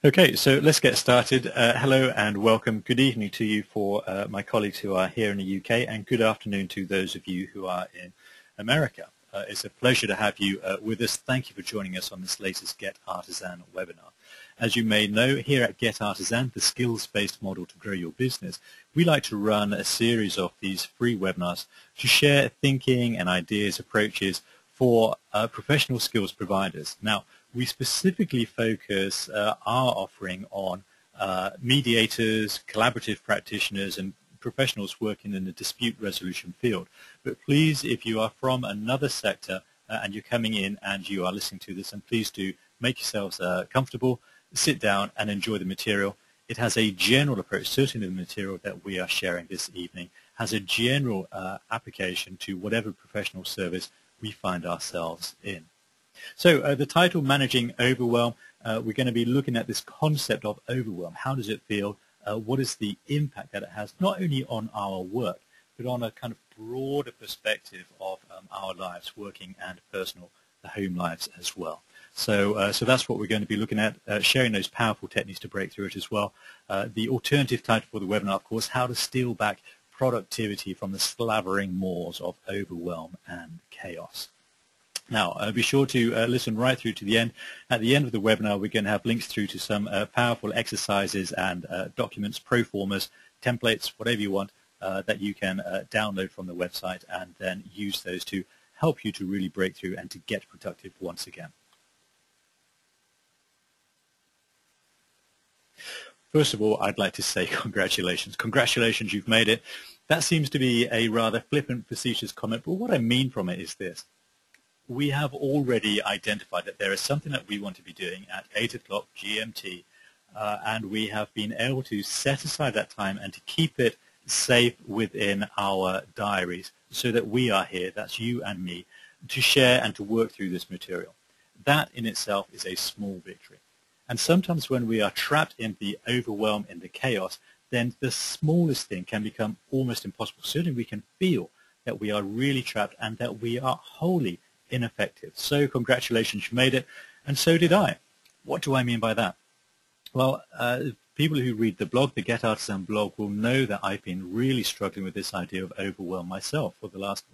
Okay, so let's get started. Hello and welcome. Good evening to you for my colleagues who are here in the UK, and good afternoon to those of you who are in America. It's a pleasure to have you with us. Thank you for joining us on this latest Get Artisan webinar. As you may know, here at Get Artisan, the skills-based model to grow your business, we like to run a series of these free webinars to share thinking and ideas, approaches for professional skills providers. Now, we specifically focus our offering on mediators, collaborative practitioners, and professionals working in the dispute resolution field. But please, if you are from another sector and you're coming in and you are listening to this, and please do make yourselves comfortable, sit down and enjoy the material. It has a general approach. Certainly the material that we are sharing this evening has a general application to whatever professional service we find ourselves in. So the title, Managing Overwhelm, we're going to be looking at this concept of overwhelm. How does it feel? What is the impact that it has, not only on our work, but on a kind of broader perspective of our lives, working and personal, the home lives as well. So that's what we're going to be looking at, sharing those powerful techniques to break through it as well. The alternative title for the webinar, of course, how to steal back productivity from the slavering maws of overwhelm and chaos. Now, be sure to listen right through to the end. At the end of the webinar, we're going to have links through to some powerful exercises and documents, pro formas, templates, whatever you want, that you can download from the website and then use those to help you to really break through and to get productive once again. First of all, I'd like to say congratulations. Congratulations, you've made it. That seems to be a rather flippant, facetious comment, but what I mean from it is this. We have already identified that there is something that we want to be doing at 8 o'clock GMT, and we have been able to set aside that time and to keep it safe within our diaries so that we are here, that's you and me, to share and to work through this material. That in itself is a small victory. And sometimes when we are trapped in the overwhelm, in the chaos, then the smallest thing can become almost impossible. Certainly we can feel that we are really trapped and that we are wholly ineffective. So congratulations, you made it, and so did I. What do I mean by that? Well, people who read the blog, the Get Artisan blog, will know that I've been really struggling with this idea of overwhelm myself for the last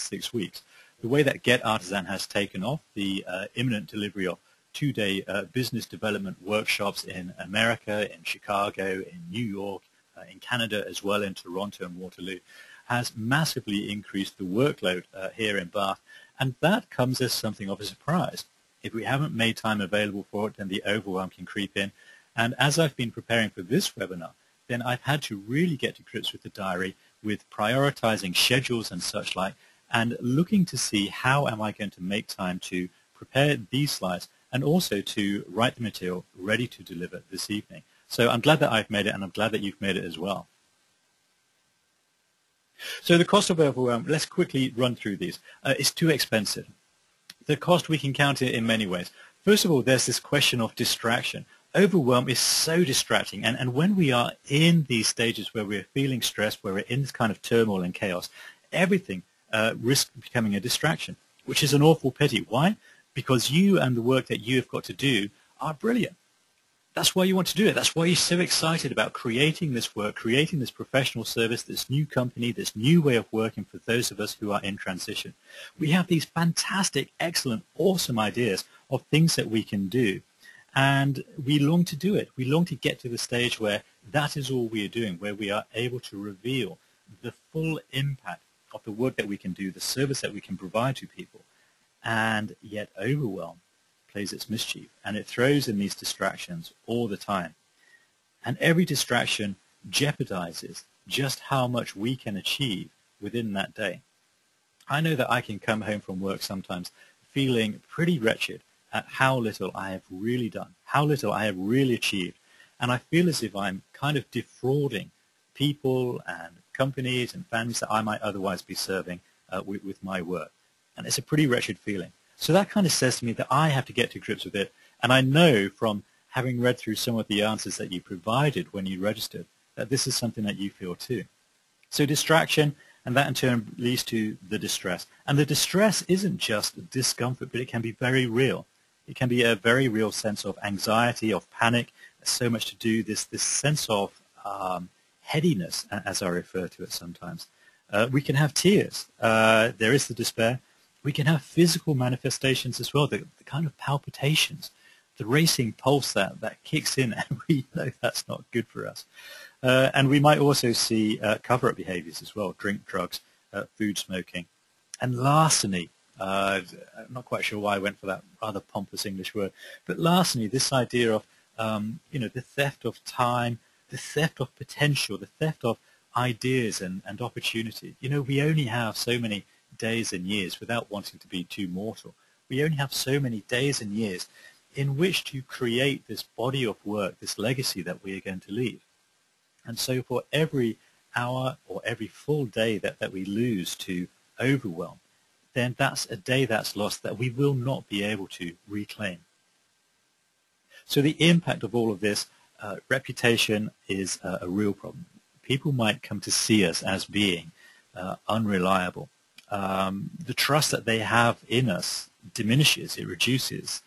6 weeks. The way that Get Artisan has taken off, the imminent delivery of 2-day business development workshops in America, in Chicago, in New York, in Canada as well, in Toronto and Waterloo, has massively increased the workload here in Bath. And that comes as something of a surprise. If we haven't made time available for it, then the overwhelm can creep in. And as I've been preparing for this webinar, then I've had to really get to grips with the diary, with prioritizing schedules and such like, and looking to see how am I going to make time to prepare these slides and also to write the material ready to deliver this evening. So I'm glad that I've made it, and I'm glad that you've made it as well. So the cost of overwhelm, let's quickly run through these. It's too expensive. The cost, we can count it in many ways. First of all, there's this question of distraction. Overwhelm is so distracting, and when we are in these stages where we're feeling stressed, where we're in this kind of turmoil and chaos, everything risks becoming a distraction, which is an awful pity. Why? Because you and the work that you have got to do are brilliant. That's why you want to do it. That's why you're so excited about creating this work, creating this professional service, this new company, this new way of working for those of us who are in transition. We have these fantastic, excellent, awesome ideas of things that we can do, and we long to do it. We long to get to the stage where that is all we are doing, where we are able to reveal the full impact of the work that we can do, the service that we can provide to people, and yet overwhelm plays its mischief, and it throws in these distractions all the time. And every distraction jeopardizes just how much we can achieve within that day. I know that I can come home from work sometimes feeling pretty wretched at how little I have really done, how little I have really achieved, and I feel as if I'm kind of defrauding people and companies and families that I might otherwise be serving with my work. And it's a pretty wretched feeling. So that kind of says to me that I have to get to grips with it. And I know from having read through some of the answers that you provided when you registered that this is something that you feel too. So distraction, and that in turn leads to the distress. And the distress isn't just discomfort, but it can be very real. It can be a very real sense of anxiety, of panic. so much to do, this sense of headiness, as I refer to it sometimes. We can have tears. There is the despair. We can have physical manifestations as well, the kind of palpitations, the racing pulse that kicks in, and we know that's not good for us. And we might also see cover-up behaviors as well, drink, drugs, food, smoking. And larceny, I'm not quite sure why I went for that rather pompous English word, but larceny, this idea of the theft of time, the theft of potential, the theft of ideas and opportunity. We only have so many days and years, without wanting to be too mortal. We only have so many days and years in which to create this body of work, this legacy that we are going to leave. And so for every hour or every full day that we lose to overwhelm, then that's a day that's lost that we will not be able to reclaim. So the impact of all of this, reputation is a real problem. People might come to see us as being unreliable. The trust that they have in us diminishes, it reduces.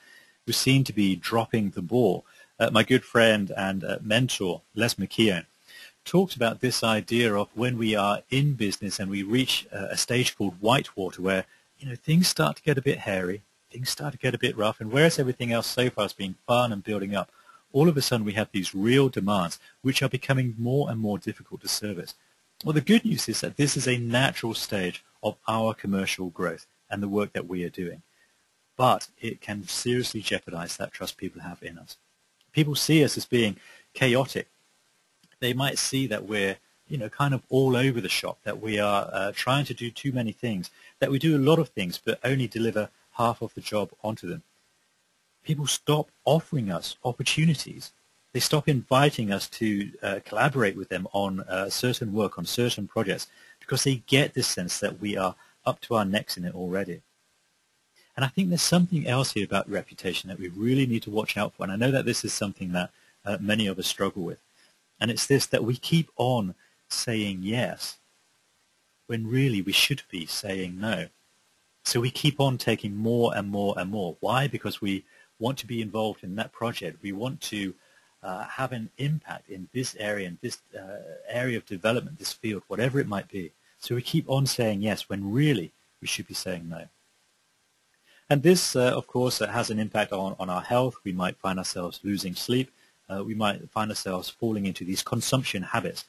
We seem to be dropping the ball. My good friend and mentor, Les McKeown, talked about this idea of when we are in business and we reach a stage called whitewater where things start to get a bit hairy, things start to get a bit rough, and whereas everything else so far has been fun and building up, all of a sudden we have these real demands which are becoming more and more difficult to service. Well, the good news is that this is a natural stage of our commercial growth and the work that we are doing. But it can seriously jeopardize that trust people have in us. People see us as being chaotic. They might see that we're, kind of all over the shop, that we are trying to do too many things, that we do a lot of things but only deliver half of the job onto them. People stop offering us opportunities. They stop inviting us to collaborate with them on certain work, on certain projects, because they get this sense that we are up to our necks in it already. And I think there's something else here about reputation that we really need to watch out for. And I know that this is something that many of us struggle with. And it's this, that we keep on saying yes when really we should be saying no. So we keep on taking more and more and more. Why? Because we want to be involved in that project. We want to have an impact in this area, in this area of development, this field, whatever it might be. So we keep on saying yes when really we should be saying no. And this, of course, has an impact on our health. We might find ourselves losing sleep. We might find ourselves falling into these consumption habits,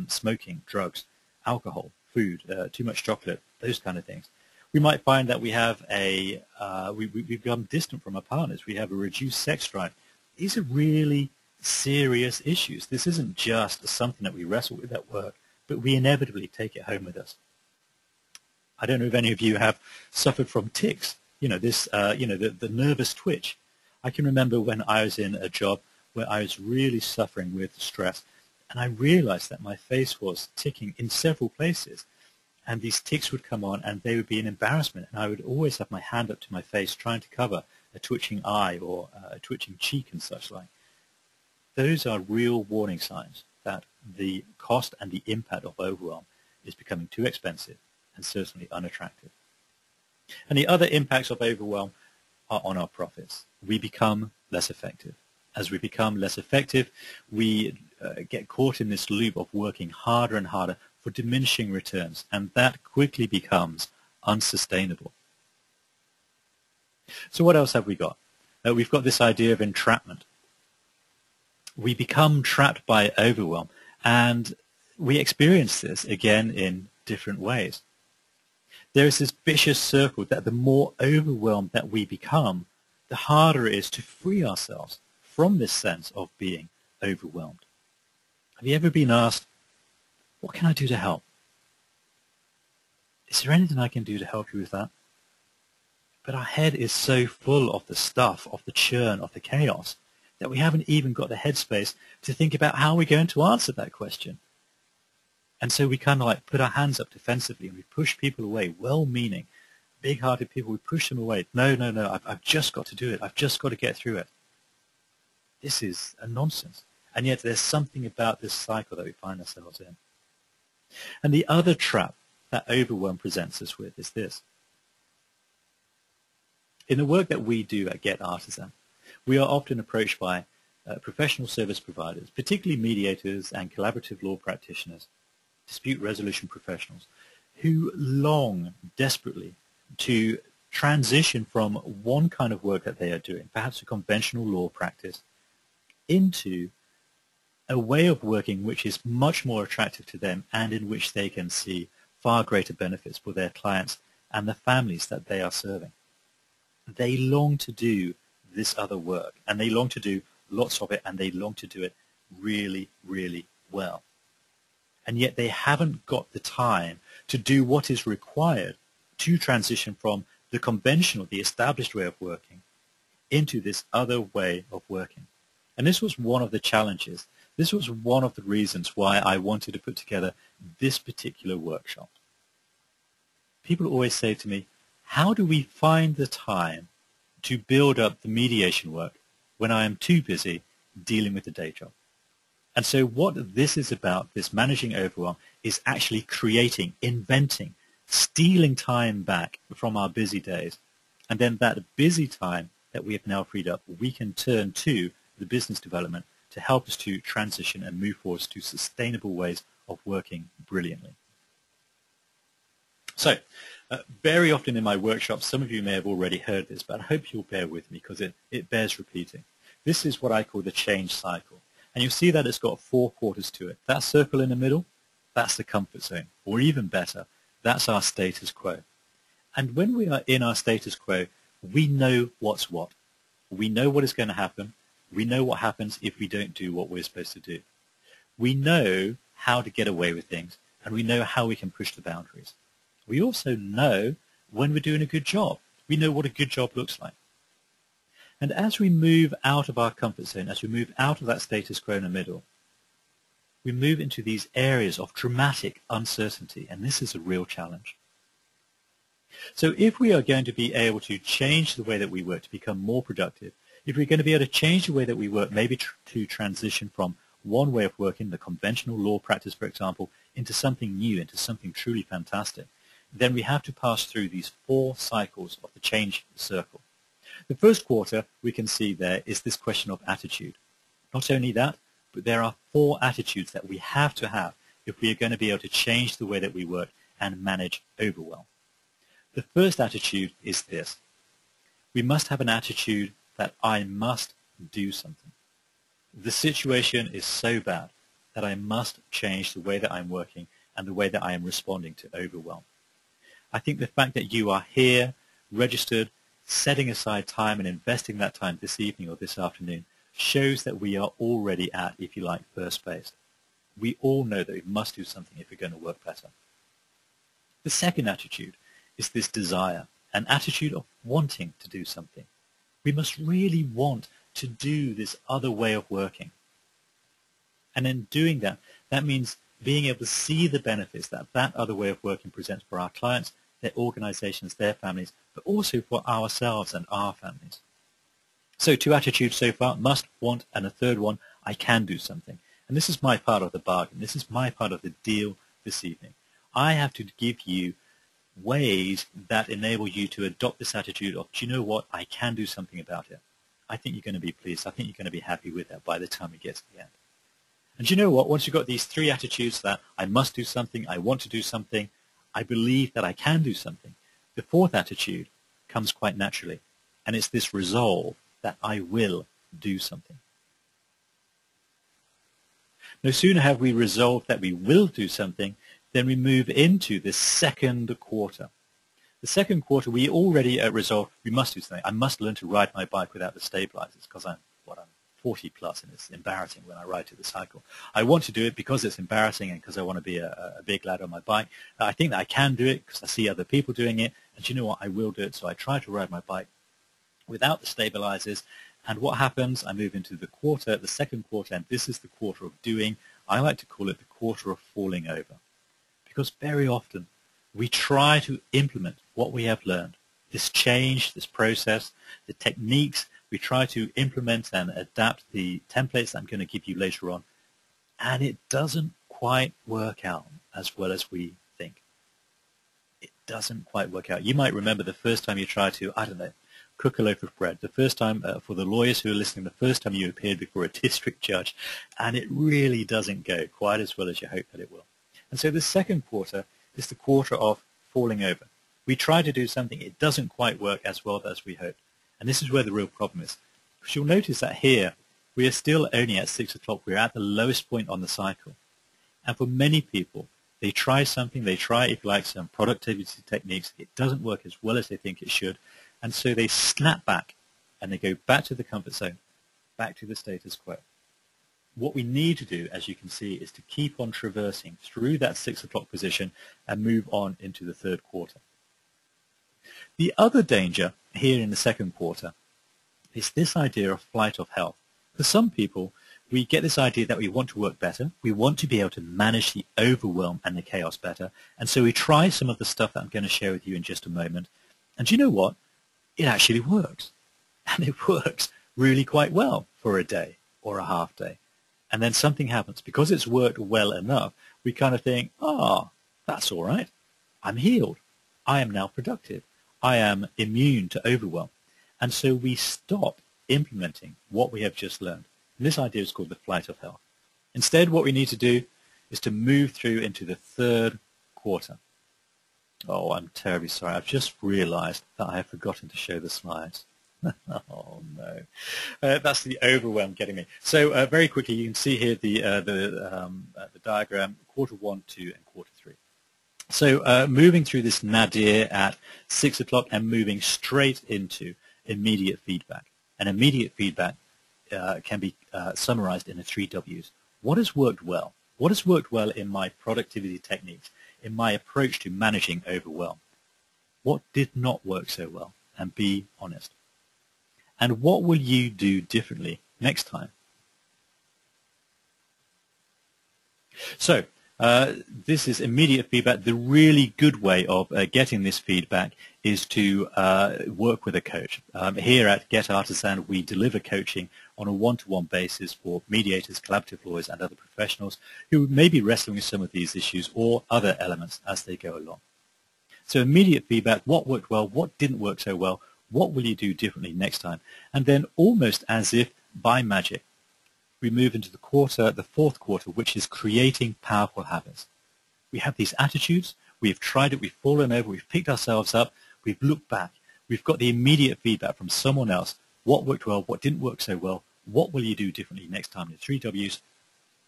smoking, drugs, alcohol, food, too much chocolate, those kind of things. We might find that we have we become distant from our partners. We have a reduced sex drive. These are really serious issues. This isn't just something that we wrestle with at work, but we inevitably take it home with us. I don't know if any of you have suffered from tics. The nervous twitch. I can remember when I was in a job where I was really suffering with stress, and I realized that my face was ticking in several places, and these tics would come on, and they would be an embarrassment, and I would always have my hand up to my face trying to cover a twitching eye or a twitching cheek and such like. Those are real warning signs that the cost and the impact of overwhelm is becoming too expensive and certainly unattractive. And the other impacts of overwhelm are on our profits. We become less effective. As we become less effective, we get caught in this loop of working harder and harder for diminishing returns, and that quickly becomes unsustainable. So what else have we got? We've got this idea of entrapment. We become trapped by overwhelm, and we experience this again in different ways. There is this vicious circle that the more overwhelmed that we become, the harder it is to free ourselves from this sense of being overwhelmed. Have you ever been asked, what can I do to help? Is there anything I can do to help you with that? But our head is so full of the stuff, of the churn, of the chaos, that we haven't even got the headspace to think about how we're going to answer that question. And so we kind of like put our hands up defensively and we push people away, well-meaning, big-hearted people, we push them away. No, I've just got to do it. I've just got to get through it. This is a nonsense. And yet there's something about this cycle that we find ourselves in. And the other trap that overwhelm presents us with is this. In the work that we do at Get Artisan, we are often approached by professional service providers, particularly mediators and collaborative law practitioners, dispute resolution professionals, who long desperately to transition from one kind of work that they are doing, perhaps a conventional law practice, into a way of working which is much more attractive to them and in which they can see far greater benefits for their clients and the families that they are serving. They long to do this other work, and they long to do lots of it, and they long to do it really, really well. And yet they haven't got the time to do what is required to transition from the conventional, the established way of working into this other way of working. And this was one of the challenges. This was one of the reasons why I wanted to put together this particular workshop. People always say to me, how do we find the time to build up the mediation work when I am too busy dealing with the day job? And so what this is about, this managing overwhelm, is actually creating, inventing, stealing time back from our busy days. And then that busy time that we have now freed up, we can turn to the business development to help us to transition and move forward to sustainable ways of working brilliantly. So, very often in my workshops, some of you may have already heard this, but I hope you'll bear with me because it bears repeating. This is what I call the change cycle. And you'll see that it's got 4 quarters to it. That circle in the middle, that's the comfort zone. Or even better, that's our status quo. And when we are in our status quo, we know what's what. We know what is going to happen. We know what happens if we don't do what we're supposed to do. We know how to get away with things, and we know how we can push the boundaries. We also know when we're doing a good job. We know what a good job looks like. And as we move out of our comfort zone, as we move out of that status quo in the middle, we move into these areas of dramatic uncertainty, and this is a real challenge. So if we are going to be able to change the way that we work to become more productive, if we're going to be able to change the way that we work, maybe to transition from one way of working, the conventional law practice, for example, into something new, into something truly fantastic, then we have to pass through these 4 cycles of the change circle. The first quarter we can see there is this question of attitude. Not only that, but there are 4 attitudes that we have to have if we are going to be able to change the way that we work and manage overwhelm. The first attitude is this. We must have an attitude that I must do something. The situation is so bad that I must change the way that I'm working and the way that I am responding to overwhelm. I think the fact that you are here, registered, setting aside time and investing that time this evening or this afternoon shows that we are already at, if you like, first base. We all know that we must do something if we're going to work better. The second attitude is this desire, an attitude of wanting to do something. We must really want to do this other way of working. And in doing that, that means being able to see the benefits that that other way of working presents for our clients, their organizations, their families, but also for ourselves and our families. So 2 attitudes so far, must, want, and a third one, I can do something. And this is my part of the bargain. This is my part of the deal this evening. I have to give you ways that enable you to adopt this attitude of, do you know what, I can do something about it. I think you're going to be pleased. I think you're going to be happy with that by the time we get to the end. And do you know what, once you've got these 3 attitudes that I must do something, I want to do something, I believe that I can do something, the 4th attitude comes quite naturally. And it's this resolve that I will do something. No sooner have we resolved that we will do something, then we move into the second quarter. The second quarter, we already resolved we must do something. I must learn to ride my bike without the stabilizers because I'm 40 plus and it's embarrassing when I ride to the cycle. I want to do it because it's embarrassing and because I want to be a big lad on my bike. I think that I can do it because I see other people doing it. And you know what? I will do it. So I try to ride my bike without the stabilizers. And what happens? I move into the quarter, the second quarter, and this is the quarter of doing. I like to call it the quarter of falling over. Because very often we try to implement what we have learned, this change, this process, the techniques. We try to implement and adapt the templates that I'm going to give you later on, and it doesn't quite work out as well as we think. It doesn't quite work out. You might remember the first time you tried to, I don't know, cook a loaf of bread. The first time, for the lawyers who are listening, the first time you appeared before a district judge, and it really doesn't go quite as well as you hope that it will. And so the second quarter is the quarter of falling over. We try to do something, it doesn't quite work as well as we hoped. And this is where the real problem is. Because you'll notice that here, we are still only at 6 o'clock. We're at the lowest point on the cycle. And for many people, they try something, they try, if you like, some productivity techniques. It doesn't work as well as they think it should. And so they snap back and they go back to the comfort zone, back to the status quo. What we need to do, as you can see, is to keep on traversing through that 6 o'clock position and move on into the third quarter. The other danger here in the second quarter is this idea of flight of health. For some people, we get this idea that we want to work better, we want to be able to manage the overwhelm and the chaos better, and so we try some of the stuff that I'm going to share with you in just a moment. And do you know what? It actually works. And it works really quite well for a day or a half day. And then something happens. Because it's worked well enough, we kind of think, that's all right. I'm healed. I am now productive. I am immune to overwhelm. And so we stop implementing what we have just learned. And this idea is called the flight of health. Instead, what we need to do is to move through into the third quarter. Oh, I'm terribly sorry. I've just realized that I have forgotten to show the slides. Oh, no. That's the overwhelm getting me. So very quickly, you can see here the diagram, quarter 1, 2, and quarter 3. So moving through this nadir at 6 o'clock and moving straight into immediate feedback. And immediate feedback can be summarized in the 3 W's. What has worked well? What has worked well in my productivity techniques, in my approach to managing overwhelm? What did not work so well? And be honest. And what will you do differently next time? So this is immediate feedback. The really good way of getting this feedback is to work with a coach. Here at Get Artisan, we deliver coaching on a one-to-one basis for mediators, collaborative lawyers, and other professionals who may be wrestling with some of these issues or other elements as they go along. So immediate feedback, what worked well, what didn't work so well, what will you do differently next time? And then almost as if by magic, we move into the fourth quarter, which is creating powerful habits. We have these attitudes, we've tried it, we've fallen over, we've picked ourselves up, we've looked back, we've got the immediate feedback from someone else, what worked well, what didn't work so well, what will you do differently next time, the 3 W's.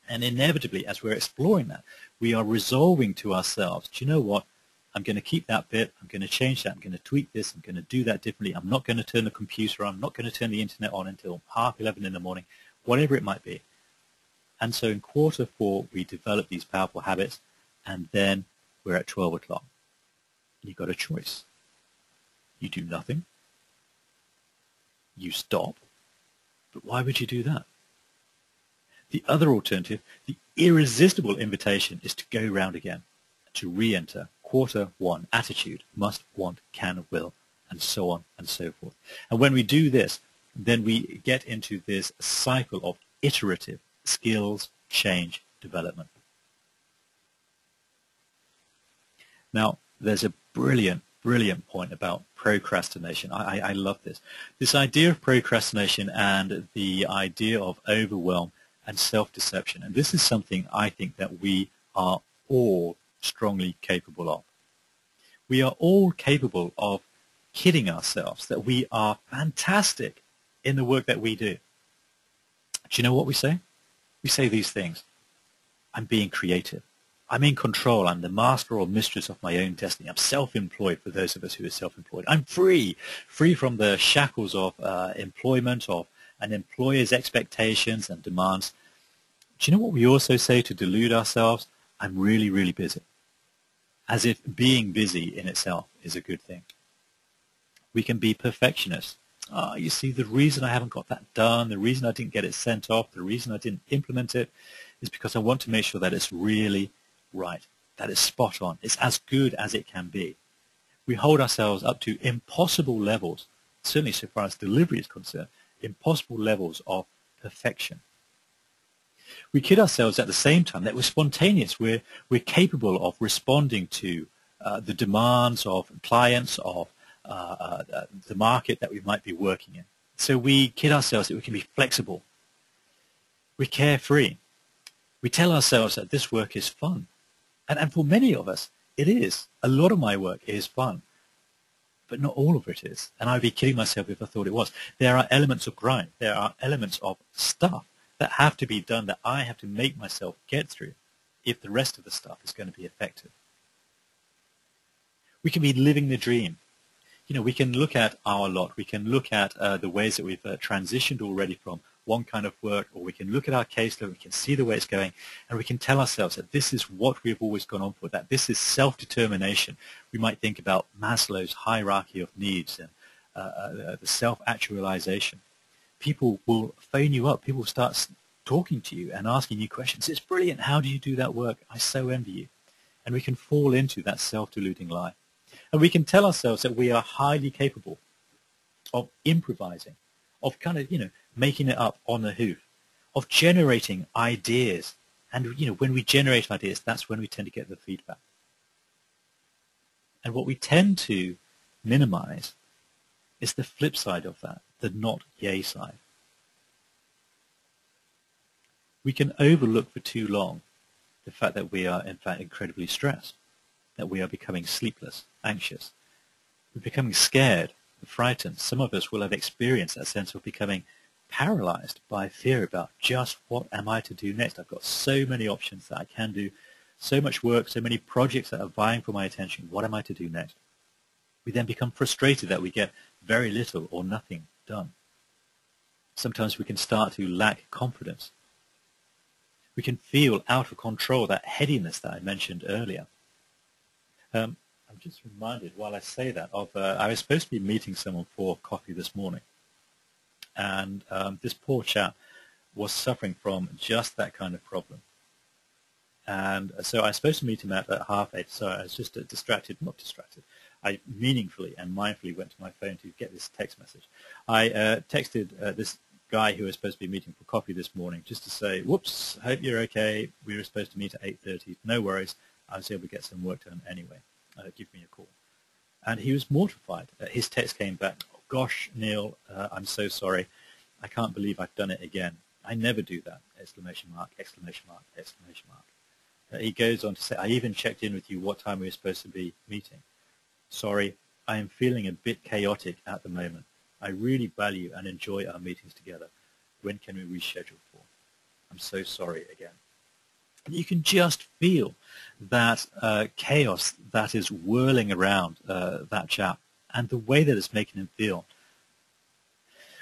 And inevitably, as we're exploring that, we are resolving to ourselves, do you know what? I'm going to keep that bit, I'm going to change that, I'm going to tweak this, I'm going to do that differently, I'm not going to turn the computer on, I'm not going to turn the internet on until 11:30 in the morning, whatever it might be. And so in quarter 4, we develop these powerful habits, and then we're at 12 o'clock. You've got a choice. You do nothing. You stop. But why would you do that? The other alternative, the irresistible invitation, is to go round again, to re-enter quarter 1, attitude, must, want, can, will, and so on and so forth. And when we do this, then we get into this cycle of iterative skills, change, development. Now, there's a brilliant point about procrastination. I love this. This idea of procrastination and the idea of overwhelm and self-deception. And this is something I think that we are all strongly capable of. We are all capable of kidding ourselves that we are fantastic in the work that we do. Do you know what we say? We say these things. I'm being creative. I'm in control. I'm the master or mistress of my own destiny. I'm self-employed for those of us who are self-employed. I'm free from the shackles of employment, of an employer's expectations and demands. Do you know what we also say to delude ourselves? I'm really, really busy. As if being busy in itself is a good thing. We can be perfectionists. You see, the reason I haven't got that done, the reason I didn't get it sent off, the reason I didn't implement it is because I want to make sure that it's really right, that it's spot on, it's as good as it can be. We hold ourselves up to impossible levels, certainly so far as delivery is concerned, impossible levels of perfection. We kid ourselves at the same time that we're spontaneous, we're capable of responding to the demands of clients, of the market that we might be working in. So we kid ourselves that we can be flexible. We're carefree. We tell ourselves that this work is fun. And for many of us, it is. A lot of my work is fun. But not all of it is. And I'd be kidding myself if I thought it was. There are elements of grind. There are elements of stuff that have to be done that I have to make myself get through if the rest of the stuff is going to be effective. We can be living the dream. You know, we can look at our lot. We can look at the ways that we've transitioned already from one kind of work, or we can look at our caseload, we can see the way it's going, and we can tell ourselves that this is what we've always gone on for, that this is self-determination. We might think about Maslow's hierarchy of needs and the self-actualization. People will phone you up. People will start talking to you and asking you questions. It's brilliant. How do you do that work? I so envy you. And we can fall into that self-deluding lie. And we can tell ourselves that we are highly capable of improvising, of kind of, making it up on the hoof, of generating ideas. And, when we generate ideas, that's when we tend to get the feedback. And what we tend to minimize is the flip side of that, the not yay side. We can overlook for too long the fact that we are, in fact, incredibly stressed, that we are becoming sleepless, anxious. We're becoming scared, frightened. Some of us will have experienced that sense of becoming paralyzed by fear about just what am I to do next. I've got so many options that I can do, so much work, so many projects that are vying for my attention. What am I to do next? We then become frustrated that we get very little or nothing done. Sometimes we can start to lack confidence. We can feel out of control, that headiness that I mentioned earlier. I'm just reminded while I say that of I was supposed to be meeting someone for coffee this morning. And this poor chap was suffering from just that kind of problem. And so I was supposed to meet him at 8:30. So I was just not distracted. I meaningfully and mindfully went to my phone to get this text message. I texted this guy who was supposed to be meeting for coffee this morning just to say, whoops, hope you're okay. We were supposed to meet at 8:30. No worries. I was able to get some work done anyway. Give me a call. And he was mortified. His text came back, oh, gosh, Neil, I'm so sorry. I can't believe I've done it again. I never do that, exclamation mark, exclamation mark, exclamation mark. He goes on to say, I even checked in with you what time we were supposed to be meeting. Sorry, I am feeling a bit chaotic at the moment. I really value and enjoy our meetings together. When can we reschedule for? I'm so sorry again. You can just feel that chaos that is whirling around that chap and the way that it's making him feel.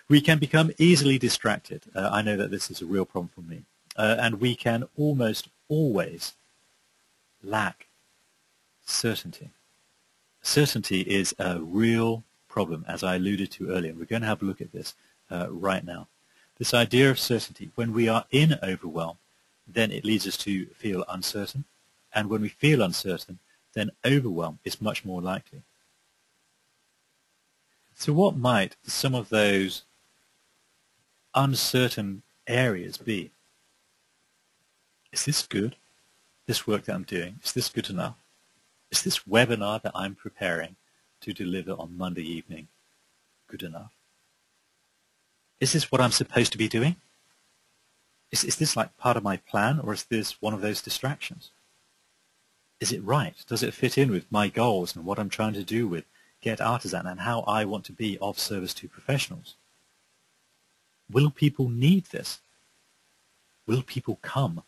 We can become easily distracted. I know that this is a real problem for me. And we can almost always lack certainty. Certainty is a real problem, as I alluded to earlier. We're going to have a look at this right now. This idea of certainty, when we are in overwhelm, then it leads us to feel uncertain. And when we feel uncertain, then overwhelm is much more likely. So what might some of those uncertain areas be? Is this good? This work that I'm doing, is this good enough? Is this webinar that I'm preparing to deliver on Monday evening good enough? Is this what I'm supposed to be doing? Is this like part of my plan, or is this one of those distractions? Is it right? Does it fit in with my goals and what I'm trying to do with Get Artisan and how I want to be of service to professionals? Will people need this? Will people come?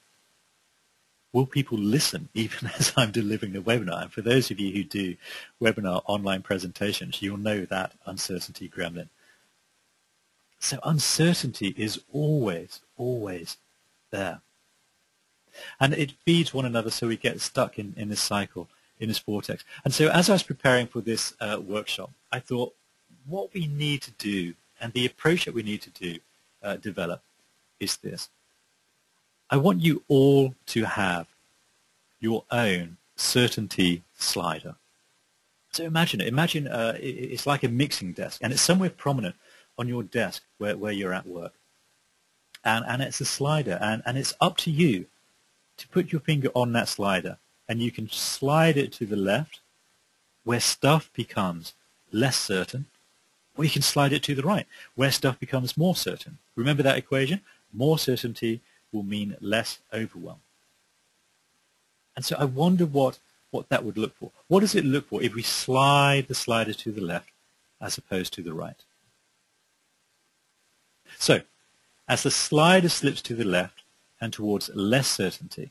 Will people listen even as I'm delivering the webinar? And for those of you who do webinar online presentations, you'll know that uncertainty gremlin. So uncertainty is always, always there. And it feeds one another, so we get stuck in this cycle, in this vortex. And so as I was preparing for this workshop, I thought what we need to do and the approach that we need to develop is this. I want you all to have your own certainty slider. So imagine it. Imagine it's like a mixing desk, and it's somewhere prominent on your desk where you're at work. And it's a slider, and it's up to you to put your finger on that slider, and you can slide it to the left where stuff becomes less certain, or you can slide it to the right, where stuff becomes more certain. Remember that equation? More certainty will mean less overwhelm. And so I wonder what that would look for. What does it look for if we slide the slider to the left as opposed to the right? So, as the slider slips to the left and towards less certainty,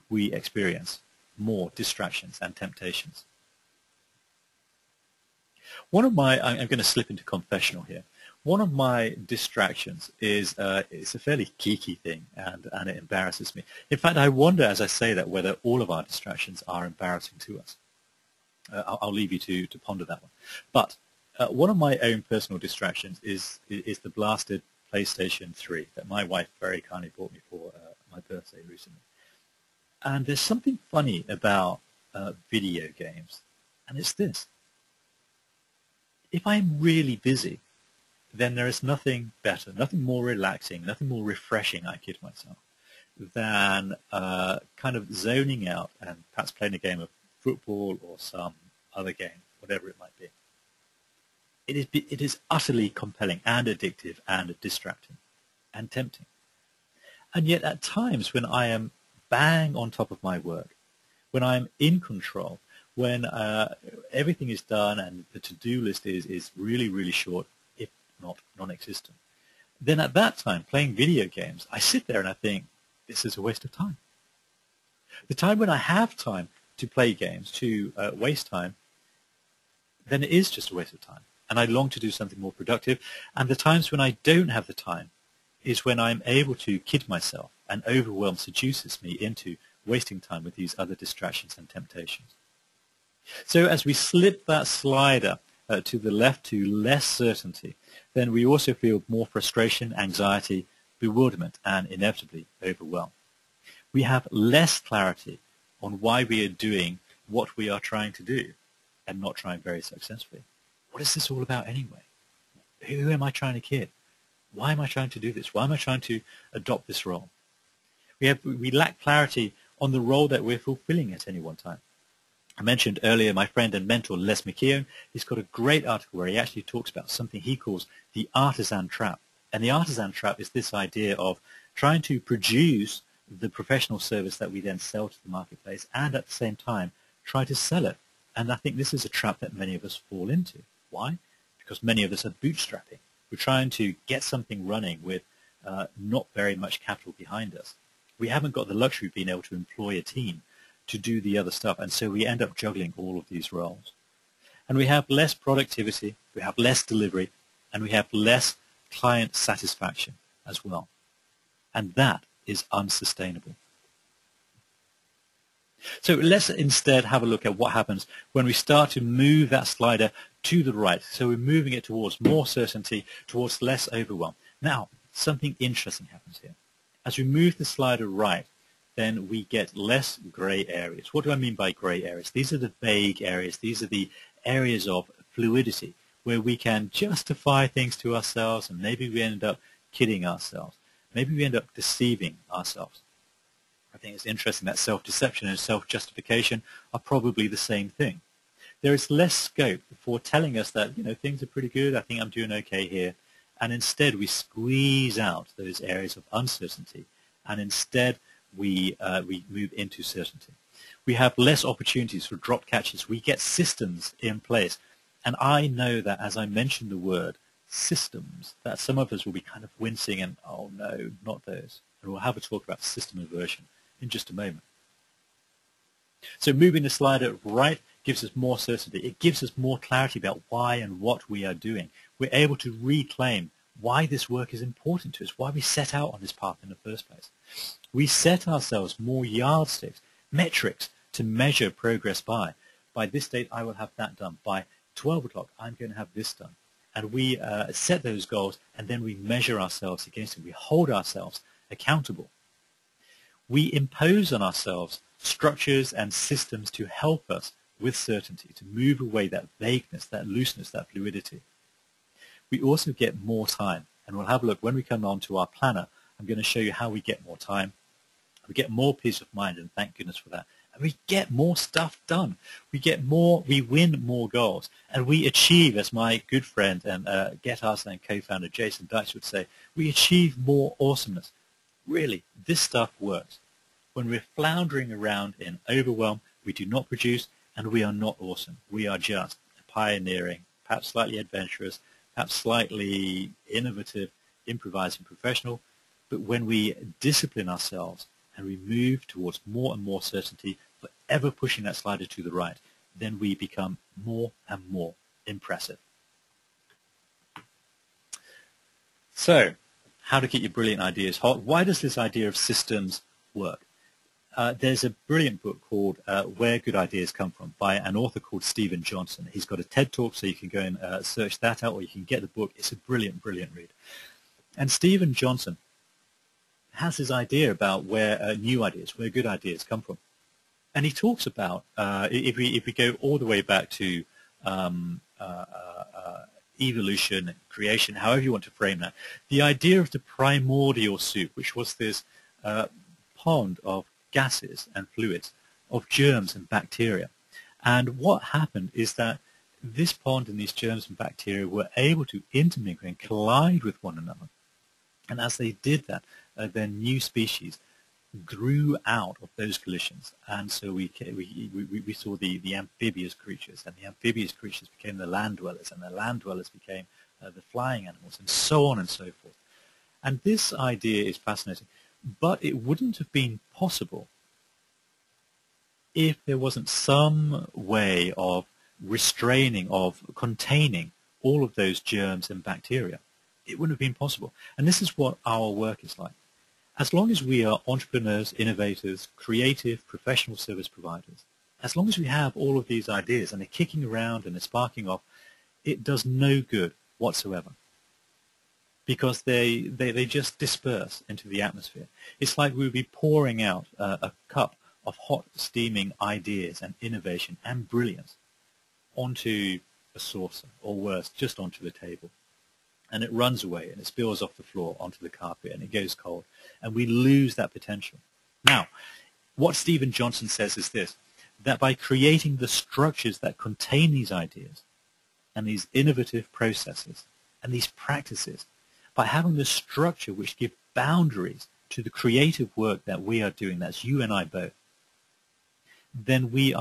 we experience more distractions and temptations. I'm going to slip into confessional here. One of my distractions is it's a fairly geeky thing, and it embarrasses me. In fact, I wonder, as I say that, whether all of our distractions are embarrassing to us. I'll leave you to ponder that one. But one of my own personal distractions is the blasted PlayStation 3 that my wife very kindly bought me for my birthday recently. And there's something funny about video games, and it's this. If I'm really busy, then there is nothing better, nothing more relaxing, nothing more refreshing, I kid myself, than kind of zoning out and perhaps playing a game of football or some other game, whatever it might be. It is utterly compelling and addictive and distracting and tempting. And yet at times when I am bang on top of my work, when I'm in control, when everything is done and the to-do list is really, really short, if not non-existent, then at that time, playing video games, I sit there and I think, this is a waste of time. The time when I have time to play games, to waste time, then it is just a waste of time. And I long to do something more productive. And the times when I don't have the time is when I'm able to kid myself, and overwhelm seduces me into wasting time with these other distractions and temptations. So as we slip that slider to the left to less certainty, then we also feel more frustration, anxiety, bewilderment, and inevitably overwhelm. We have less clarity on why we are doing what we are trying to do and not trying very successfully. What is this all about anyway? Who am I trying to kid? Why am I trying to do this? Why am I trying to adopt this role? We lack clarity on the role that we're fulfilling at any one time. I mentioned earlier my friend and mentor Les McKeown. He's got a great article where he actually talks about something he calls the artisan trap. And the artisan trap is this idea of trying to produce the professional service that we then sell to the marketplace and at the same time try to sell it. And I think this is a trap that many of us fall into. Why? Because many of us are bootstrapping. We're trying to get something running with not very much capital behind us. We haven't got the luxury of being able to employ a team to do the other stuff, and so we end up juggling all of these roles. And we have less productivity, we have less delivery, and we have less client satisfaction as well. And that is unsustainable. So let's instead have a look at what happens when we start to move that slider to the right. So we're moving it towards more certainty, towards less overwhelm. Now, something interesting happens here. As we move the slider right, then we get less gray areas. What do I mean by gray areas? These are the vague areas. These are the areas of fluidity where we can justify things to ourselves, and maybe we end up kidding ourselves. Maybe we end up deceiving ourselves. I think it's interesting that self-deception and self-justification are probably the same thing. There is less scope for telling us that, things are pretty good, I think I'm doing okay here, and instead we squeeze out those areas of uncertainty, and instead we move into certainty. We have less opportunities for drop catches. We get systems in place. And I know that as I mention the word systems, that some of us will be kind of wincing and, oh no, not those. And we'll have a talk about system inversion in just a moment. So moving the slider right gives us more certainty. It gives us more clarity about why and what we are doing. We're able to reclaim why this work is important to us, why we set out on this path in the first place. We set ourselves more yardsticks, metrics to measure progress by. By this date, I will have that done. By 12 o'clock, I'm going to have this done. And we set those goals, and then we measure ourselves against them. We hold ourselves accountable. We impose on ourselves structures and systems to help us with certainty, to move away that vagueness, that looseness, that fluidity. We also get more time, and we'll have a look when we come on to our planner. I'm going to show you how we get more time. We get more peace of mind, and thank goodness for that, and we get more stuff done. We win more goals, and we achieve, as my good friend and Get Artisan and co-founder Jason Dykes would say, we achieve more awesomeness. Really, this stuff works. When we're floundering around in overwhelm, we do not produce, and we are not awesome. We are just pioneering, perhaps slightly adventurous, perhaps slightly innovative, improvising professional. But when we discipline ourselves and we move towards more and more certainty, forever pushing that slider to the right, then we become more and more impressive. So, how to keep your brilliant ideas hot? Why does this idea of systems work? There's a brilliant book called Where Good Ideas Come From by an author called Steven Johnson. He's got a TED Talk, so you can go and search that out, or you can get the book. It's a brilliant, brilliant read. And Steven Johnson has this idea about where new ideas, where good ideas come from. And he talks about, if we go all the way back to evolution and creation, however you want to frame that, the idea of the primordial soup, which was this pond of gases and fluids, of germs and bacteria. And what happened is that this pond and these germs and bacteria were able to intermingle and collide with one another. And as they did that, then new species grew out of those collisions. And so we saw the amphibious creatures, and the amphibious creatures became the land dwellers, and the land dwellers became the flying animals, and so on and so forth. And this idea is fascinating. But it wouldn't have been possible if there wasn't some way of restraining, of containing all of those germs and bacteria. It wouldn't have been possible. And this is what our work is like. As long as we are entrepreneurs, innovators, creative, professional service providers, as long as we have all of these ideas and they're kicking around and they're sparking off, it does no good whatsoever, because they just disperse into the atmosphere. It's like we would be pouring out a cup of hot, steaming ideas and innovation and brilliance onto a saucer, or worse, just onto the table. And it runs away and it spills off the floor onto the carpet and it goes cold. And we lose that potential. Now, what Steven Johnson says is this, that by creating the structures that contain these ideas and these innovative processes and these practices, by having the structure which give boundaries to the creative work that we are doing, that's you and I both, then we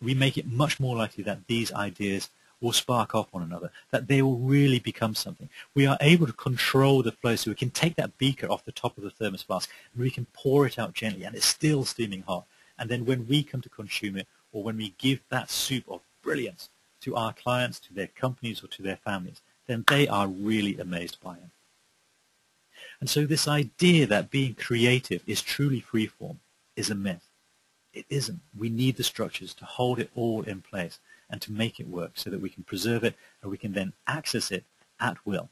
make it much more likely that these ideas will spark off one another, that they will really become something. We are able to control the flow, so we can take that beaker off the top of the thermos flask and we can pour it out gently, and it's still steaming hot. And then when we come to consume it, or when we give that soup of brilliance to our clients, to their companies, or to their families, then they are really amazed by it. And so this idea that being creative is truly freeform is a myth. It isn't. We need the structures to hold it all in place and to make it work so that we can preserve it and we can then access it at will.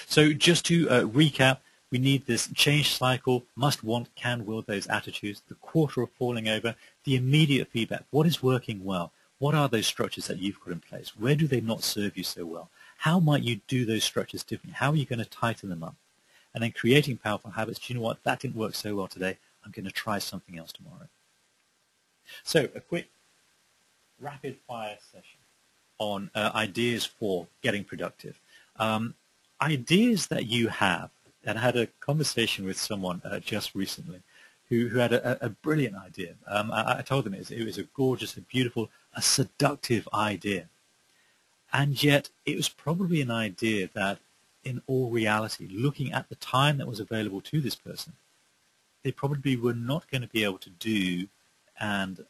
So just to recap, we need this change cycle, must, want, can, will, those attitudes, the quarter of falling over, the immediate feedback. What is working well? What are those structures that you've put in place? Where do they not serve you so well? How might you do those structures differently? How are you going to tighten them up? And then creating powerful habits. Do you know what? That didn't work so well today. I'm going to try something else tomorrow. So a quick rapid fire session on ideas for getting productive. Ideas that you have, and I had a conversation with someone just recently who had a brilliant idea. I told them it was a gorgeous, a beautiful, a seductive idea. And yet it was probably an idea that in all reality, looking at the time that was available to this person, they probably were not going to be able to do and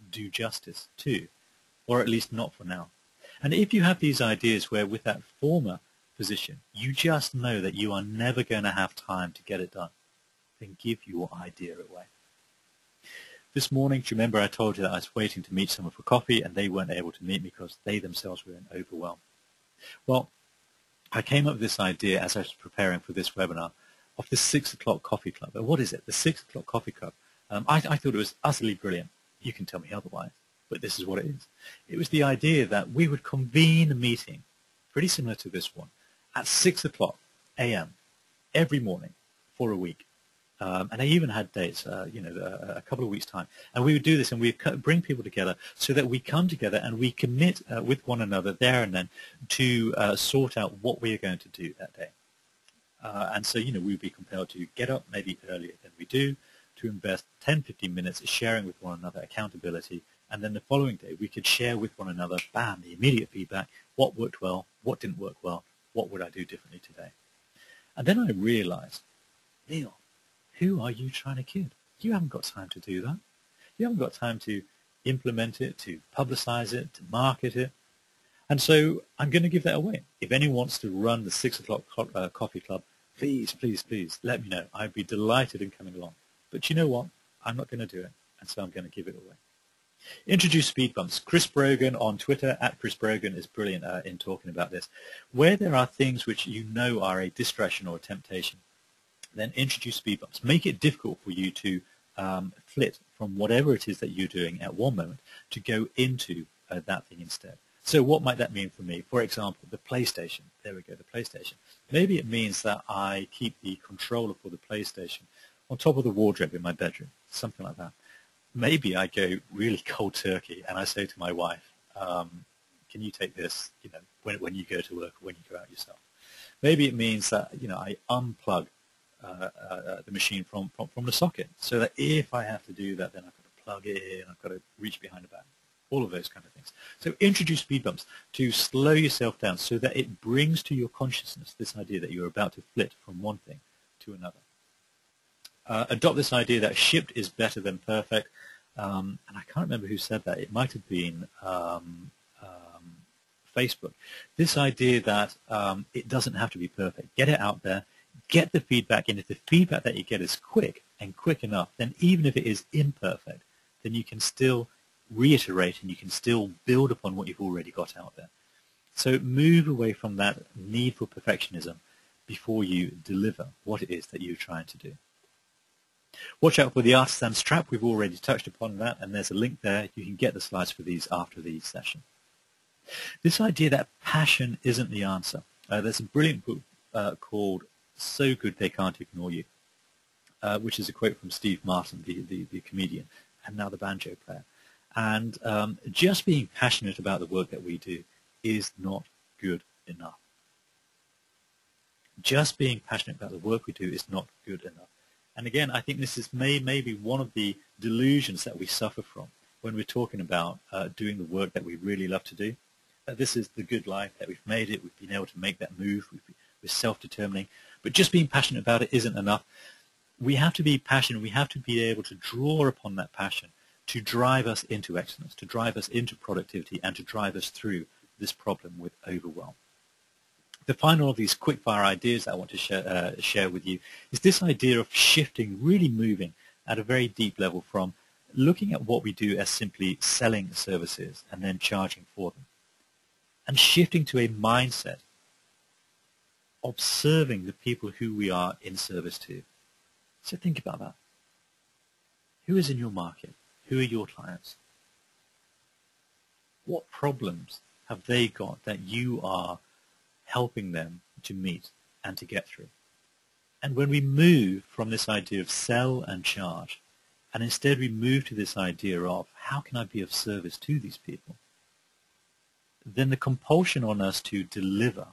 do justice to, or at least not for now. And if you have these ideas where with that former position, you just know that you are never going to have time to get it done, then give your idea away. This morning, do you remember I told you that I was waiting to meet someone for coffee and they weren't able to meet me because they themselves were in overwhelm? Well, I came up with this idea as I was preparing for this webinar of the 6 o'clock coffee club. But what is it? The 6 o'clock coffee club. I thought it was utterly brilliant. You can tell me otherwise, but this is what it is. It was the idea that we would convene a meeting, pretty similar to this one, at 6 o'clock a.m. every morning for a week. And I even had dates, a couple of weeks' time. And we would do this, and we would bring people together so that we come together and we commit with one another there and then to sort out what we are going to do that day. And so, we would be compelled to get up maybe earlier than we do, to invest 10, 15 minutes sharing with one another, accountability, and then the following day we could share with one another, bam, the immediate feedback, what worked well, what didn't work well, what would I do differently today. And then I realized, Neil, who are you trying to kid? You haven't got time to do that. You haven't got time to implement it, to publicize it, to market it. And so I'm going to give that away. If anyone wants to run the 6 o'clock coffee club, please, please, please let me know. I'd be delighted in coming along. But you know what? I'm not going to do it, and so I'm going to give it away. Introduce speed bumps. Chris Brogan on Twitter, @ChrisBrogan, is brilliant in talking about this. Where there are things which you know are a distraction or a temptation, then introduce speed bumps. Make it difficult for you to flit from whatever it is that you're doing at one moment to go into that thing instead. So what might that mean for me? For example, the PlayStation. There we go, the PlayStation. Maybe it means that I keep the controller for the PlayStation on top of the wardrobe in my bedroom, something like that. Maybe I go really cold turkey and I say to my wife, can you take this, when you go to work or when you go out yourself? Maybe it means that, I unplug the machine from the socket, so that if I have to do that, then I've got to plug it in, I've got to reach behind the back, all of those kind of things. So introduce speed bumps to slow yourself down so that it brings to your consciousness this idea that you're about to flit from one thing to another. Adopt this idea that shipped is better than perfect, and I can't remember who said that. It might have been Facebook. This idea that it doesn't have to be perfect. Get it out there. Get the feedback in. If the feedback that you get is quick and quick enough, then even if it is imperfect, then you can still reiterate and you can still build upon what you've already got out there. So move away from that need for perfectionism before you deliver what it is that you're trying to do. Watch out for the artisan's trap. We've already touched upon that, and there's a link there. You can get the slides for these after the session. This idea that passion isn't the answer. There's a brilliant book called So Good They Can't Ignore You, which is a quote from Steve Martin, the comedian, and now the banjo player. And just being passionate about the work that we do is not good enough. Just being passionate about the work we do is not good enough. And again, I think this is maybe one of the delusions that we suffer from when we're talking about doing the work that we really love to do. This is the good life, that we've made it, we've been able to make that move, we're self-determining. But just being passionate about it isn't enough. We have to be passionate, we have to be able to draw upon that passion to drive us into excellence, to drive us into productivity, and to drive us through this problem with overwhelm. The final of these quick-fire ideas that I want to share with you is this idea of shifting, really moving at a very deep level from looking at what we do as simply selling services and then charging for them, and shifting to a mindset of serving the people who we are in service to. So think about that. Who is in your market? Who are your clients? What problems have they got that you are helping them to meet and to get through? And when we move from this idea of sell and charge, and instead we move to this idea of how can I be of service to these people, then the compulsion on us to deliver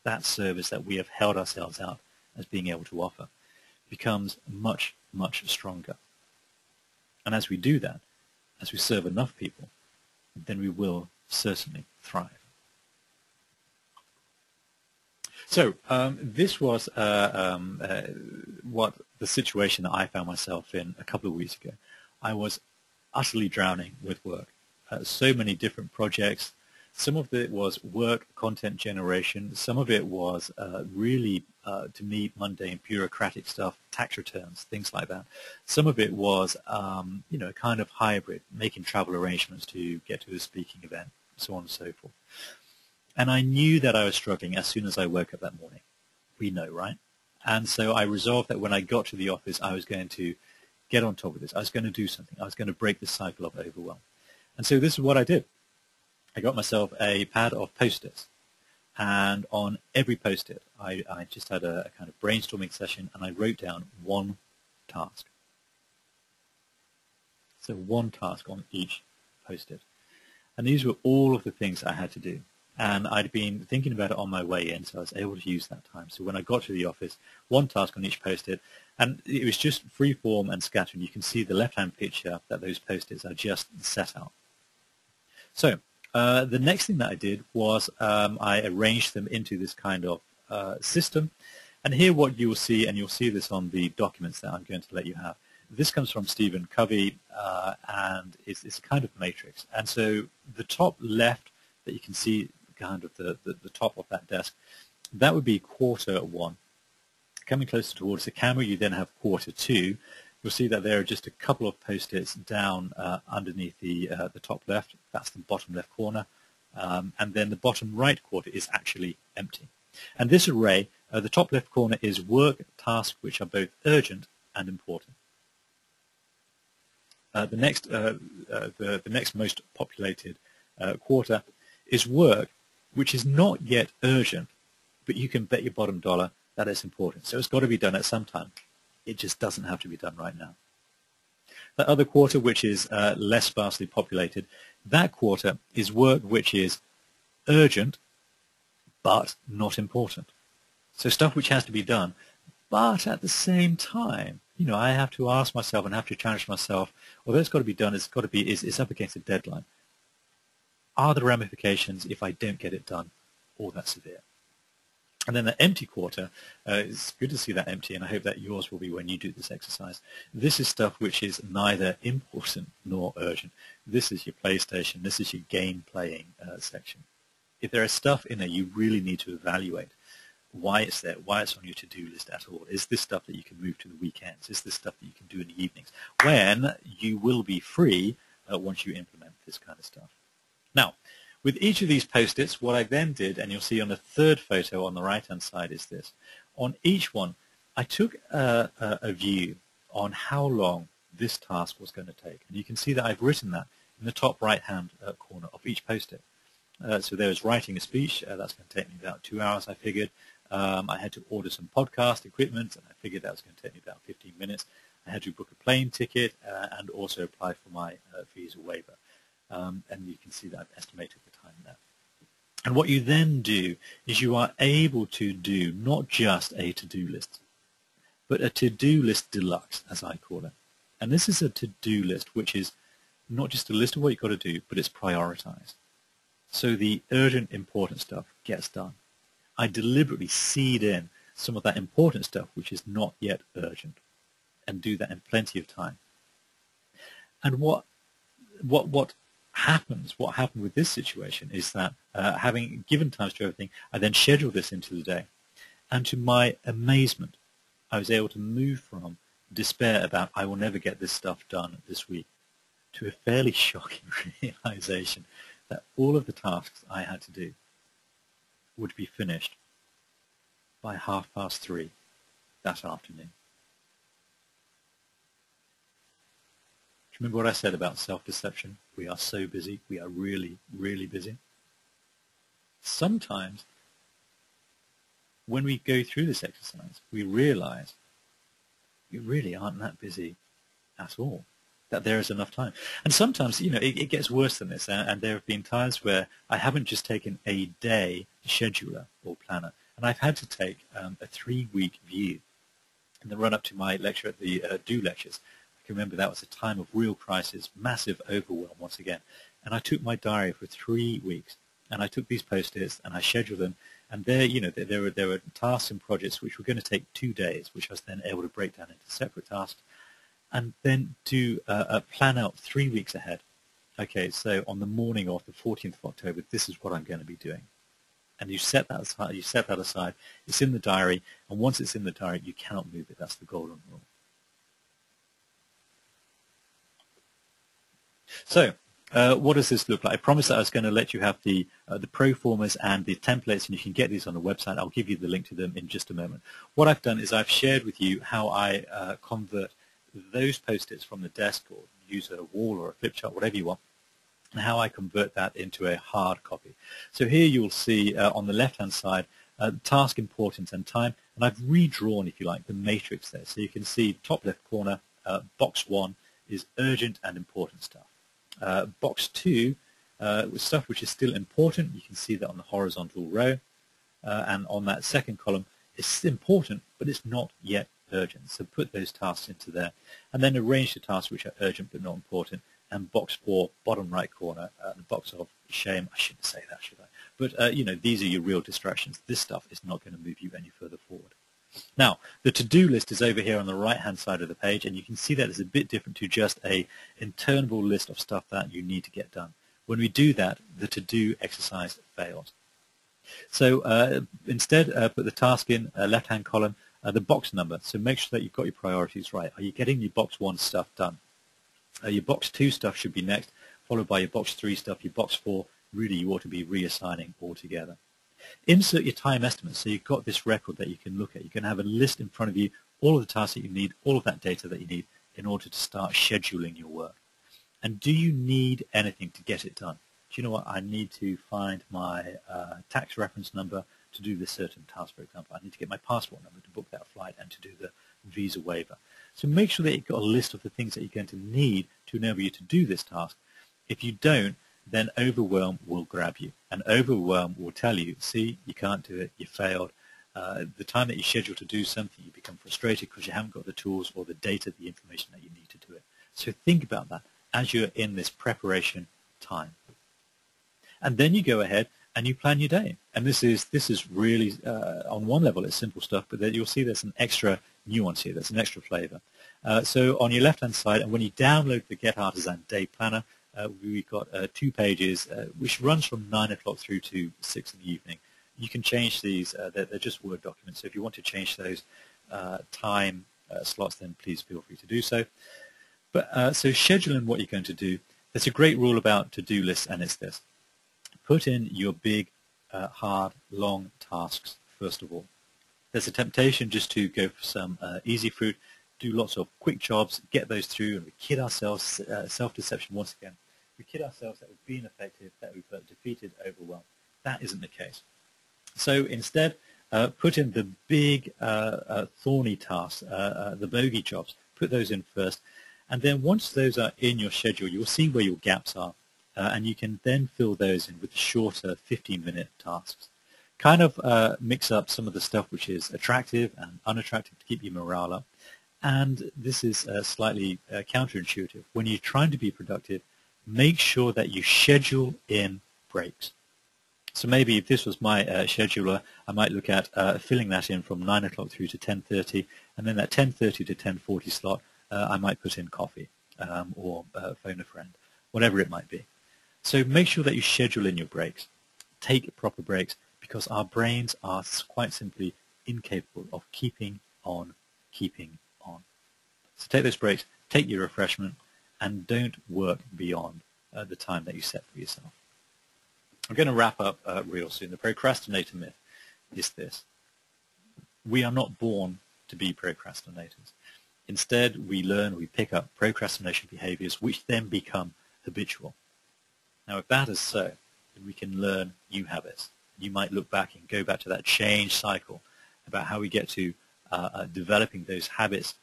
that service that we have held ourselves out as being able to offer becomes much, much stronger. And as we do that, as we serve enough people, then we will certainly thrive. So this was what the situation that I found myself in a couple of weeks ago. I was utterly drowning with work. So many different projects. Some of it was work, content generation. Some of it was really, to me, mundane, bureaucratic stuff, tax returns, things like that. Some of it was, kind of hybrid, making travel arrangements to get to a speaking event, so on and so forth. And I knew that I was struggling as soon as I woke up that morning. We know, right? And so I resolved that when I got to the office, I was going to get on top of this. I was going to do something. I was going to break the cycle of overwhelm. And so this is what I did. I got myself a pad of Post-its, and on every Post-it, I just had a kind of brainstorming session, and I wrote down one task. So one task on each post-it. And these were all of the things I had to do. And I'd been thinking about it on my way in, so I was able to use that time. So when I got to the office, one task on each post-it, and it was just free form and scattering. You can see the left-hand picture that those post-its are just set out. So the next thing that I did was I arranged them into this kind of system. And here what you will see, and you'll see this on the documents that I'm going to let you have, this comes from Stephen Covey, and it's a kind of matrix. And so the top left that you can see, kind of the top of that desk, that would be quarter one. Coming closer towards the camera, you then have quarter two. You'll see that there are just a couple of post-its down underneath the top left. That's the bottom left corner. And then the bottom right quarter is actually empty. And this array, the top left corner is work, tasks which are both urgent and important. The next most populated quarter is work, which is not yet urgent, but you can bet your bottom dollar that it's important. So it's got to be done at some time. It just doesn't have to be done right now. The other quarter, which is less sparsely populated, that quarter is work which is urgent, but not important. So stuff which has to be done, but at the same time, you know, I have to ask myself and have to challenge myself, although it's got to be done, it's up against a deadline. Are the ramifications, if I don't get it done, all that severe? And then the empty quarter, it's good to see that empty, and I hope that yours will be when you do this exercise. This is stuff which is neither important nor urgent. This is your PlayStation, this is your game playing section. If there is stuff in there, you really need to evaluate why it's there, why it's on your to-do list at all. Is this stuff that you can move to the weekends? Is this stuff that you can do in the evenings? When you will be free once you implement this kind of stuff. Now, with each of these post-its, what I then did, and you'll see on the third photo on the right-hand side is this. On each one, I took a view on how long this task was going to take. And you can see that I've written that in the top right-hand corner of each post-it. So there was writing a speech. That's going to take me about 2 hours, I figured. I had to order some podcast equipment, and I figured that was going to take me about 15 minutes. I had to book a plane ticket and also apply for my visa waiver. And you can see that I've estimated the time there. And what you then do is you are able to do not just a to-do list, but a to-do list deluxe, as I call it. And this is a to-do list which is not just a list of what you've got to do, but it's prioritized. So the urgent, important stuff gets done. I deliberately seed in some of that important stuff which is not yet urgent, and do that in plenty of time. And what happened with this situation is that having given times to everything, I then scheduled this into the day. And to my amazement, I was able to move from despair about I will never get this stuff done this week to a fairly shocking realization that all of the tasks I had to do would be finished by 3:30 that afternoon. Do you remember what I said about self-deception? We are so busy. We are really, really busy. Sometimes when we go through this exercise, we realize we really aren't that busy at all, that there is enough time. And sometimes, you know, it gets worse than this. And there have been times where I haven't just taken a day scheduler or planner, and I've had to take a 3-week view in the run-up to my lecture at the Do Lectures. I can remember that was a time of real crisis, massive overwhelm once again. And I took my diary for 3 weeks, and I took these post-its and I scheduled them. And there, you know, there were tasks and projects which were going to take 2 days, which I was then able to break down into separate tasks, and then do a plan out 3 weeks ahead. Okay, so on the morning of the 14th of October, this is what I'm going to be doing. And you set that aside. It's in the diary, and once it's in the diary, you cannot move it. That's the golden rule. So, what does this look like? I promised that I was going to let you have the pro formas and the templates, and you can get these on the website. I'll give you the link to them in just a moment. What I've done is I've shared with you how I convert those post-its from the desk, or use a wall or a flip chart, whatever you want, and how I convert that into a hard copy. So here you'll see on the left-hand side task importance and time, and I've redrawn, if you like, the matrix there. So you can see top left corner, box 1 is urgent and important stuff. Box 2 with stuff which is still important. You can see that on the horizontal row, and on that second column, it's important, but it's not yet urgent. So put those tasks into there, and then arrange the tasks which are urgent but not important. And box 4, bottom right corner, the box of shame. I shouldn't say that, should I? But these are your real distractions. This stuff is not going to move you any further forward. Now, the to-do list is over here on the right-hand side of the page, and you can see that it's a bit different to just a interminable list of stuff that you need to get done. When we do that, the to-do exercise fails. So instead, put the task in left-hand column, the box number. So make sure that you've got your priorities right. Are you getting your box 1 stuff done? Your box 2 stuff should be next, followed by your box 3 stuff. Your box 4, really, you ought to be reassigning altogether. Insert your time estimate, so you've got this record that you can look at. You can have a list in front of you, all of the tasks that you need, all of that data that you need in order to start scheduling your work. And do you need anything to get it done? Do you know what? I need to find my tax reference number to do this certain task, for example. I need to get my passport number to book that flight and to do the visa waiver. So make sure that you've got a list of the things that you're going to need to enable you to do this task. If you don't, then Overwhelm will grab you. And Overwhelm will tell you, see, you can't do it, you failed. The time that you schedule to do something, you become frustrated because you haven't got the tools or the data, the information that you need to do it. So think about that as you're in this preparation time. And then you go ahead and you plan your day. And this is really, on one level, it's simple stuff, but then you'll see there's an extra nuance here, there's an extra flavor. So on your left-hand side, and when you download the Get Artisan Day Planner, we've got 2 pages, which runs from 9 o'clock through to 6 in the evening. You can change these, they're just Word documents, so if you want to change those time slots, then please feel free to do so. But so scheduling what you're going to do, there's a great rule about to-do lists, and it's this. Put in your big, hard, long tasks first of all. There's a temptation just to go for some easy fruit, do lots of quick jobs, get those through, and we kid ourselves, self-deception once again. We kid ourselves that we've been effective, that we've defeated Overwhelm. That isn't the case. So instead, put in the big, thorny tasks, the bogey jobs. Put those in first. And then once those are in your schedule, you'll see where your gaps are. And you can then fill those in with shorter 15-minute tasks. Kind of mix up some of the stuff which is attractive and unattractive to keep your morale up. And this is slightly counterintuitive. When you're trying to be productive, make sure that you schedule in breaks. So maybe if this was my scheduler, I might look at filling that in from 9 o'clock through to 10:30, and then that 10:30 to 10:40 slot, I might put in coffee or phone a friend, whatever it might be. So make sure that you schedule in your breaks. Take proper breaks, because our brains are quite simply incapable of keeping on keeping on. So take those breaks, take your refreshment, and don't work beyond the time that you set for yourself. I'm going to wrap up real soon. The procrastinator myth is this. We are not born to be procrastinators. Instead, we learn, we pick up procrastination behaviors, which then become habitual. Now, if that is so, then we can learn new habits. You might look back and go back to that change cycle about how we get to developing those habits,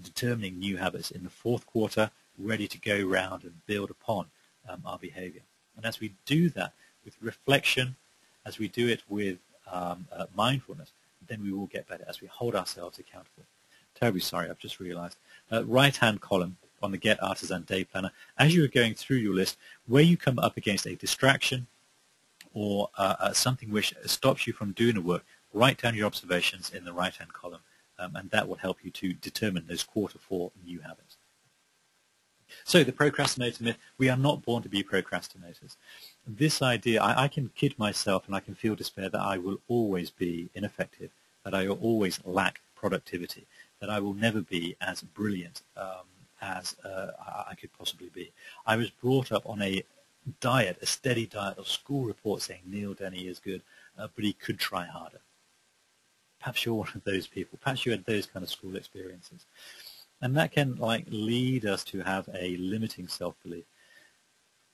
determining new habits in the 4th quarter, ready to go round and build upon our behavior. And as we do that with reflection, as we do it with mindfulness, then we will get better as we hold ourselves accountable. Terribly sorry, I've just realized. Right-hand column on the Get Artisan Day Planner, as you are going through your list, where you come up against a distraction or something which stops you from doing the work, write down your observations in the right-hand column, and that will help you to determine those quarter 4 new habits. So the procrastinator myth, we are not born to be procrastinators. This idea, I can kid myself and I can feel despair that I will always be ineffective, that I will always lack productivity, that I will never be as brilliant as I could possibly be. I was brought up on a diet, a steady diet of school reports saying Neil Denny is good, but he could try harder. Perhaps you're one of those people. Perhaps you had those kind of school experiences. And that can lead us to have a limiting self-belief.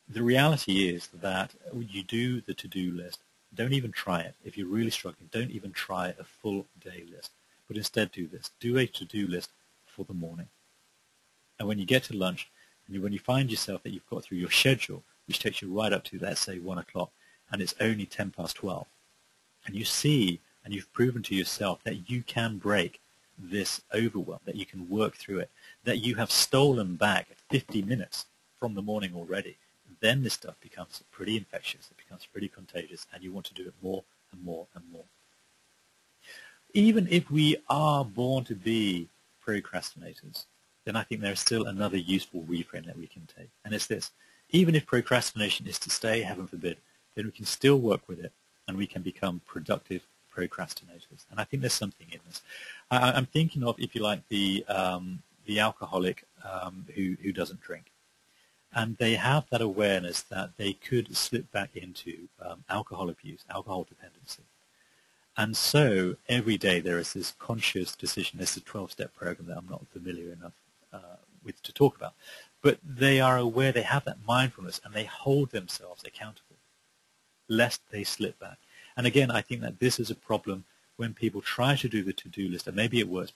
The reality is that you do the to-do list, don't even try it. If you're really struggling, don't even try a full day list, but instead do this. Do a to-do list for the morning. And when you get to lunch, and when you find yourself that you've got through your schedule, which takes you right up to, let's say, 1 o'clock, and it's only 10 past 12, and you see and you've proven to yourself that you can break this overwhelm, that you can work through it, that you have stolen back 50 minutes from the morning already, then this stuff becomes pretty infectious, it becomes pretty contagious, and you want to do it more and more and more. Even if we are born to be procrastinators, then I think there's still another useful reframe that we can take, and it's this. Even if procrastination is to stay, heaven forbid, then we can still work with it, and we can become productive procrastinators. And I think there's something in this. I'm thinking of, if you like, the alcoholic who doesn't drink. And they have that awareness that they could slip back into alcohol abuse, alcohol dependency. And so every day there is this conscious decision. This is a 12-step program that I'm not familiar enough with to talk about. But they are aware, they have that mindfulness, and they hold themselves accountable, lest they slip back. And again, I think that this is a problem when people try to do the to-do list, and maybe it works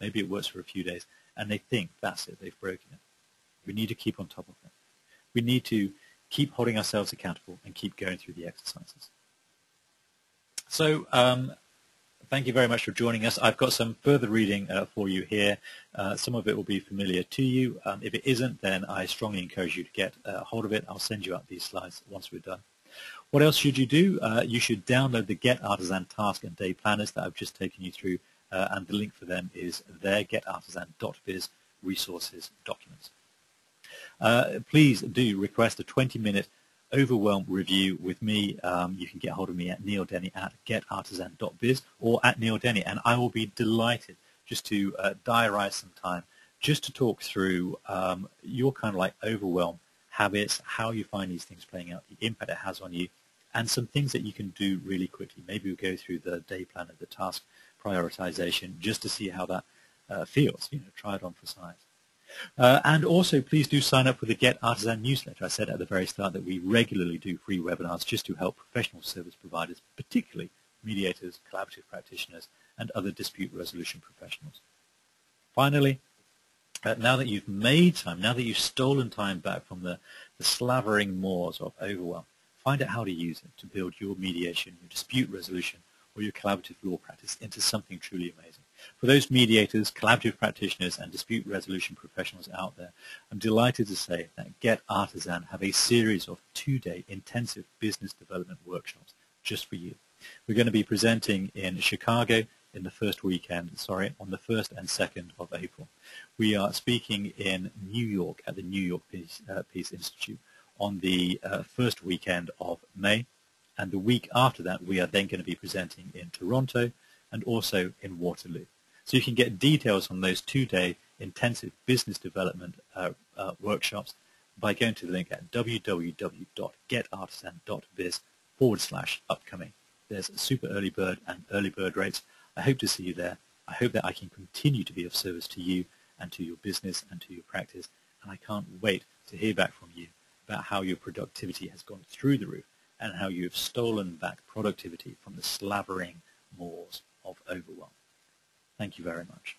for a few days, and they think, that's it, they've broken it. We need to keep on top of it. We need to keep holding ourselves accountable and keep going through the exercises. So thank you very much for joining us. I've got some further reading for you here. Some of it will be familiar to you. If it isn't, then I strongly encourage you to get a hold of it. I'll send you out these slides once we're done. What else should you do? You should download the Get Artisan task and day planners that I've just taken you through, and the link for them is there, getartisan.biz, resources, documents. Please do request a 20-minute Overwhelm review with me. You can get hold of me at neildenny@getartisan.biz or at neildenny, and I will be delighted just to diarize some time just to talk through your kind of like overwhelm habits, how you find these things playing out, the impact it has on you, and some things that you can do really quickly. Maybe we'll go through the day plan and the task prioritization just to see how that feels. Try it on for size. And also, please do sign up for the Get Artisan newsletter. I said at the very start that we regularly do free webinars just to help professional service providers, particularly mediators, collaborative practitioners, and other dispute resolution professionals. Finally, now that you've made time, now that you've stolen time back from the slavering maws of overwhelm, find out how to use it to build your mediation, your dispute resolution, or your collaborative law practice into something truly amazing. For those mediators, collaborative practitioners, and dispute resolution professionals out there, I'm delighted to say that Get Artisan have a series of 2-day intensive business development workshops just for you. We're going to be presenting in Chicago on the 1st and 2nd of April. We are speaking in New York at the New York Peace Institute on the first weekend of May, and the week after that we are then going to be presenting in Toronto and also in Waterloo. So you can get details on those 2-day intensive business development workshops by going to the link at www.getartisan.biz/upcoming. There's a super early bird and early bird rates. I hope to see you there. I hope that I can continue to be of service to you and to your business and to your practice. And I can't wait to hear back from you about how your productivity has gone through the roof and how you've stolen back productivity from the slavering maws of overwhelm. Thank you very much.